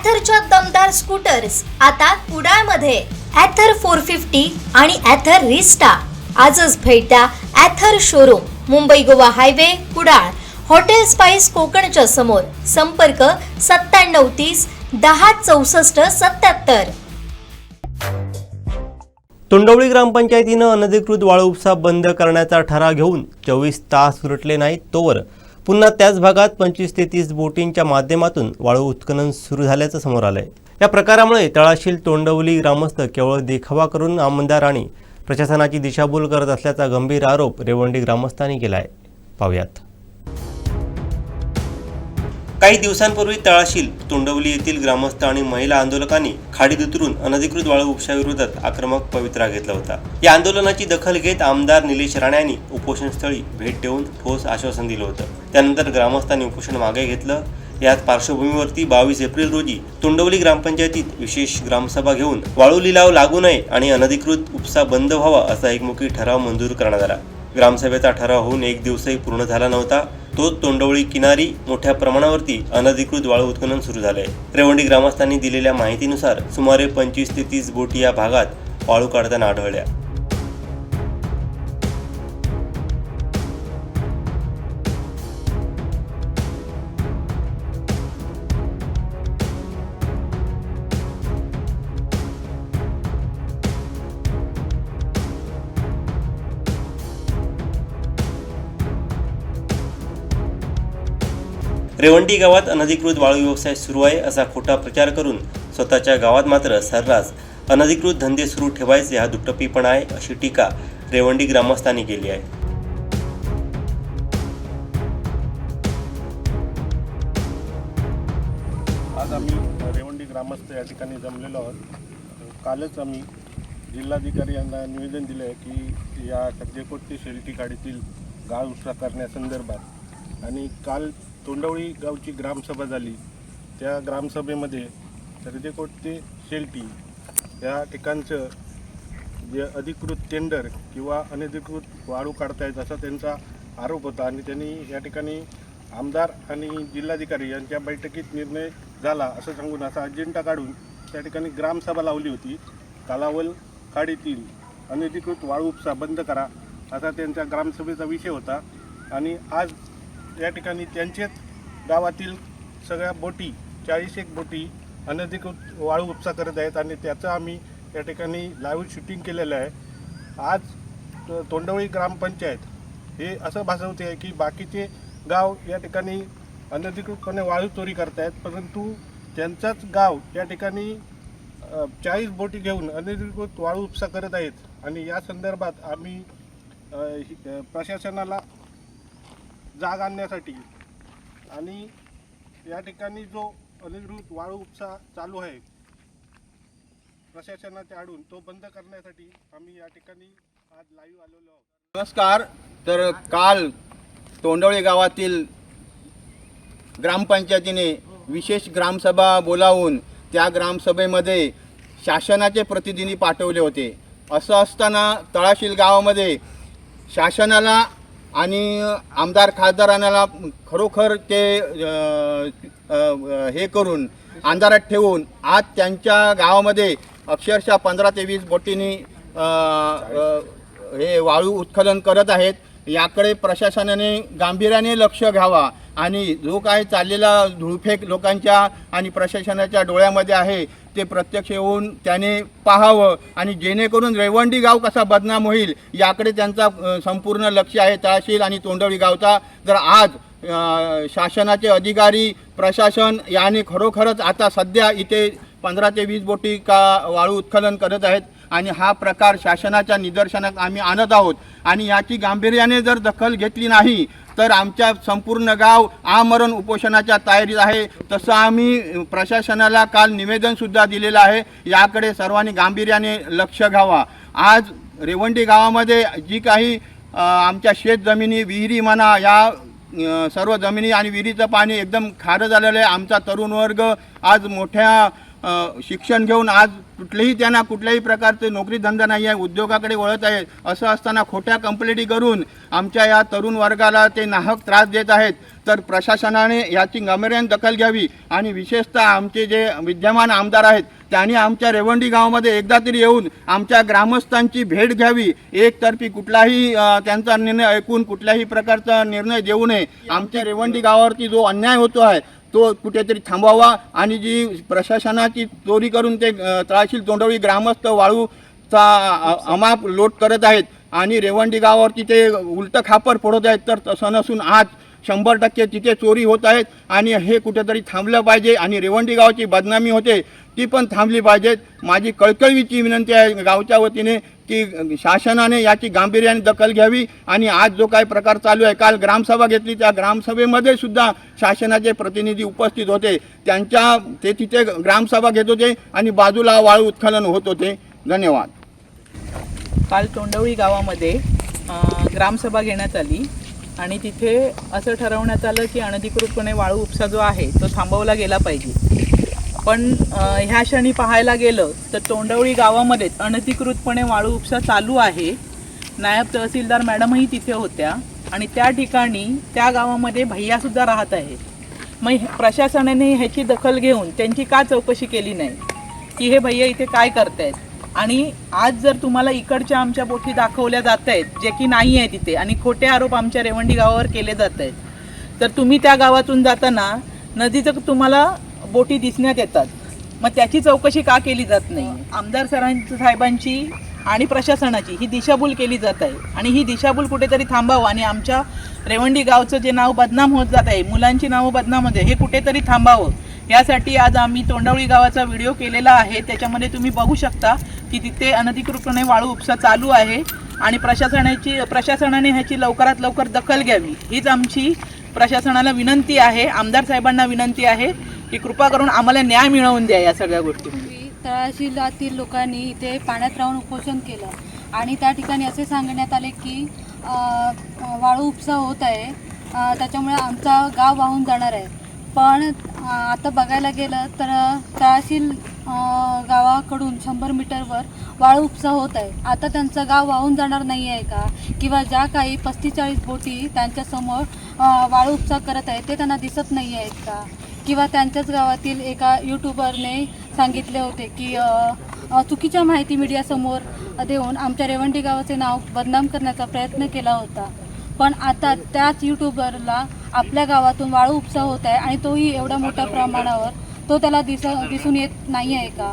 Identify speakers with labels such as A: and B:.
A: ॲथरच्या दमदार स्कूटर्स आता कुडाळमध्ये ॲथर 450 आणि ॲथर रिस्टा. आजच भेट द्या Ather showroom, Mumbai Goa highway, Kudal, hotel spice कोकणच्या समोर. संपर्क 9730 10 64 77.
B: तोंडवळी ग्रामपंचायतीनं अनधिकृत वाळू उपसा बंद करण्याचा ठराव घेऊन 24 तास उलटले नाहीत तोवर पुन्हा त्याच भागात 25 ते 30 बोटींच्या माध्यमातून वाळू उत्खनन सुरू झाल्याचं समोर आलंय. या प्रकारामुळे तळाशील तोंडवली ग्रामस्थ केवळ देखावा करून आमदार आणि प्रशासनाची दिशाभूल करत असल्याचा गंभीर आरोप रेवंडी ग्रामस्थांनी केलाय. पाहूयात. काही दिवसांपूर्वी तळाशील तोंडवली येथील ग्रामस्थ आणि महिला आंदोलकांनी खाडीत उतरून अनधिकृत वाळू उपशाविरोधात आक्रमक पवित्रा घेतला होता. या आंदोलनाची दखल घेत आमदार निलेश राणे यांनी उपोषणस्थळी भेट देऊन ठोस आश्वासन दिलं होतं. त्यानंतर ग्रामस्थांनी उपोषण मागे घेतलं. याच पार्श्वभूमीवरती 22 एप्रिल रोजी तोंडवली ग्रामपंचायतीत विशेष ग्रामसभा घेऊन वाळू लिलाव लागू नये आणि अनधिकृत उपसा बंद व्हावा असा एकमुखी ठराव मंजूर करण्यात आला. ग्रामसभेचा ठराव होऊन एक दिवसही पूर्ण झाला नव्हता. तोच तोंडवळी किनारी मोठ्या प्रमाणावरती अनधिकृत वाळू उत्खनन सुरू झालंय. रेवंडी ग्रामस्थांनी दिलेल्या माहितीनुसार सुमारे 25 ते 30 बोटी या भागात वाळू काढताना आढळल्या. रेवंडी गावात अनधिकृत वाळू व्यवसाय सुरू आहे असा खोटा प्रचार करून स्वतःच्या गावात मात्र सर्रास अनधिकृत धंदे सुरू ठेवायचे हा दुट्टप्पीपणा आहे अशी टीका रेवंडी ग्रामस्थांनी केली आहे.
C: आज आम्ही रेवंडी ग्रामस्थ या ठिकाणी जमलेलो आहोत. कालच आम्ही जिल्हाधिकारी यांना निवेदन दिले आहे की या सर्जेकोट ते शेलटी खाडीतील गाळ उपसा करण्यासंदर्भात, आणि काल तोंडवळी गावची ग्रामसभा झाली. त्या ग्रामसभेमध्ये सर्जेकोट ते शेलटी या ठिकाणचं जे अधिकृत टेंडर किंवा अनधिकृत वाळू काढतायत असा त्यांचा आरोप होता, आणि त्यांनी या ठिकाणी आमदार आणि जिल्हाधिकारी यांच्या बैठकीत निर्णय झाला असं सांगून असा अजेंडा काढून त्या ठिकाणी ग्रामसभा लावली होती. कालावल खाडीतील अनधिकृत वाळू उपसा बंद करा असा त्यांच्या ग्रामसभेचा विषय होता. आणि आज या ठिकाणी त्यांचेच गावातील सगळ्या बोटी 41 बोटी अनधिकृत वाळू उपसा करत आहेत, आणि त्याचं आम्ही या ठिकाणी लाईव्ह शूटिंग केलेलं आहे. आज तोंडवळी ग्रामपंचायत हे असं भासवते आहे की बाकीचे गाव या ठिकाणी अनधिकृतपणे वाळू चोरी करत आहेत, परंतु त्यांचाच गाव या ठिकाणी 40 बोटी घेऊन अनधिकृत वाळू उपसा करत आहेत. आणि या संदर्भात आम्ही प्रशासनाला जाग आणण्यासाठी आणि या ठिकाणी जो अनधिकृत वाळू उपसा चालू आहे प्रशासनाच्या आडून तो बंद करण्यासाठी आम्ही या ठिकाणी आज लाईव्ह आलेलो आहोत.
D: नमस्कार. तर काल तोंडवळी गावातील ग्रामपंचायतीने विशेष ग्रामसभा बोलावून त्या ग्रामसभेमध्ये शासनाचे प्रतिनिधी पाठवले होते. असं असताना तळाशील गावामध्ये शासनाला आणि आमदार खासदारांना खरोखर ते हे करून अंधारात ठेवून आज त्यांच्या गावामध्ये अक्षरशः 15 ते 20 बोटींनी हे वाळू उत्खनन करत आहेत. याकडे प्रशासनाने गांभीर्याने लक्ष घ्यावा आणि जो काय चाललेला धुळफेक लोकांच्या आणि प्रशासनाच्या डोळ्यामध्ये आहे ते प्रत्यक्ष येऊन त्याने पाहावं, आणि जेणेकरून रेवंडी गाव कसा बदनाम होईल याकडे त्यांचा संपूर्ण लक्ष आहे तळाशील आणि तोंडवळी गावचा. जर आज शासनाचे अधिकारी प्रशासन याने खरोखरच आता सध्या इथे 15 ते 20 बोटी वाळू उत्खनन करत आहेत, आणि हा प्रकार शासनाच्या निदर्शनात आम्ही आणत आहोत. आणि याची गांभीर्याने जर दखल घेतली नाही तर आमच्या संपूर्ण गाव आमरण उपोषणाच्या तयारीत आहे. तसं आम्ही प्रशासनाला काल निवेदनसुद्धा दिलेलं आहे. याकडे सर्वांनी गांभीर्याने लक्ष घ्यावा. आज रेवंडी गावामध्ये जी काही आमच्या शेतजमिनी, विहिरी म्हणा, या सर्व जमिनी आणि विहिरीचं पाणी एकदम खारं झालेलं आहे. आमचा तरुण वर्ग आज मोठ्या शिक्षण घेऊन आज त्यांना कुठल्याही प्रकारचे नोकरी धंदा नाही आहे, उद्योगाकडे वळत आहे. असं असताना खोट्या कंप्लेंटी करून आमच्या या तरुण वर्गाला ते नाहक त्रास देत आहेत. तर प्रशासनाने याची गांभीर्याने दखल घ्यावी आणि विशेषतः आमचे जे विद्यमान आमदार आहेत त्यांनी आमच्या रेवंडी गावामध्ये एकदा तरी येऊन आमच्या ग्रामस्थांची भेट घ्यावी. एकतर्फी कुठलाही त्यांचा निर्णय ऐकून कुठल्याही प्रकारचा निर्णय देऊ नये. आमच्या रेवंडी गावावरती जो अन्याय होतो आहे तो कुठेतरी थांबवावा आणि जी प्रशासनाची चोरी करून ते तळाशील तोंडवळी ग्रामस्थ वाळूचा अमाप लोट करत आहेत आणि रेवंडी गावावरती ते उलटं खापर फोडत आहेत. तर तसं नसून आज 100% तिथे चोरी होत आहेत आणि हे कुठेतरी थांबलं पाहिजे आणि रेवंडी गावाची बदनामी होते ती पण थांबली पाहिजेत. माझी कळकळीची विनंती आहे गावच्या वतीने की शासनाने याची गांभीर्याने दखल घ्यावी आणि आज जो काही प्रकार चालू आहे, काल ग्रामसभा घेतली, त्या ग्रामसभेमध्ये सुद्धा शासनाचे प्रतिनिधी उपस्थित होते. ते तिथे ग्रामसभा घेत होते आणि बाजूला वाळू उत्खनन होत होते. धन्यवाद.
E: काल तोंडवळी गावामध्ये ग्रामसभा घेण्यात आली आणि तिथे असं ठरवण्यात आलं की अनधिकृतपणे वाळू उपसा जो आहे तो थांबवला गेला पाहिजे. पण ह्या क्षणी पाहायला गेलं तर तोंडवळी गावामध्येच अनधिकृतपणे वाळू उपसा चालू आहे. नायब तहसीलदार मॅडमही तिथे होत्या आणि त्या ठिकाणी त्या गावामध्ये भैयासुद्धा राहत आहेत. मग प्रशासनाने ह्याची दखल घेऊन त्यांची का चौकशी केली नाही की हे भैया इथे काय करतायत. आणि आज जर तुम्हाला इकडच्या आमच्या बोटी दाखवल्या जात आहेत जे की नाही आहे तिथे आणि खोटे आरोप आमच्या रेवंडी गावावर केले जात आहेत, तर तुम्ही त्या गावातून जाताना नदीचं तुम्हाला बोटी दिसण्यात येतात. मग त्याची चौकशी का केली जात नाही. आमदार साहेबांची आणि प्रशासनाची ही दिशाभूल केली जात आहे आणि ही दिशाभूल कुठेतरी थांबावं आणि आमच्या रेवंडी गावचं जे नाव बदनाम होत जात आहे, मुलांची नावं बदनाम होते, हे कुठेतरी थांबावं. यासाठी आज आम्ही तोंडवळी गावाचा व्हिडिओ केलेला आहे. त्याच्यामध्ये तुम्ही बघू शकता की तिथे अनधिकृतपणे वाळू उपसा चालू आहे आणि प्रशासनाने ह्याची लवकरात लवकर दखल घ्यावी हीच आमची प्रशासनाला विनंती आहे. आमदार साहेबांना विनंती आहे की कृपा करून आम्हाला न्याय मिळवून द्या या सगळ्या गोष्टी.
F: तळाशीलातील लोकांनी इथे पाण्यात राहून उपोषण केलं आणि त्या ठिकाणी असे सांगण्यात आले की वाळू उपसा होत आहे, त्याच्यामुळे आमचा गाव वाहून जाणार आहे. पण आता बघायला गेलं तर तळाशील गावाकडून 100 मीटरवर वाळू उपसा होत आहे. आता त्यांचं गाव वाहून जाणार नाही आहे का? किंवा ज्या काही 35-40 बोटी त्यांच्यासमोर वाळू उपसा करत आहेत ते त्यांना दिसत नाही आहेत का? किंवा त्यांच्याच गावातील एका यूट्यूबरने सांगितले होते की चुकीच्या माहिती मीडियासमोर देऊन आमच्या रेवंडी गावाचे नाव बदनाम करण्याचा प्रयत्न केला होता. पण आता त्याच यूट्यूबरला आपल्या गावातून वाळू उपसा होत आहे आणि तोही एवढ्या मोठ्या प्रमाणावर, तो त्याला दिसून येत नाही आहे का?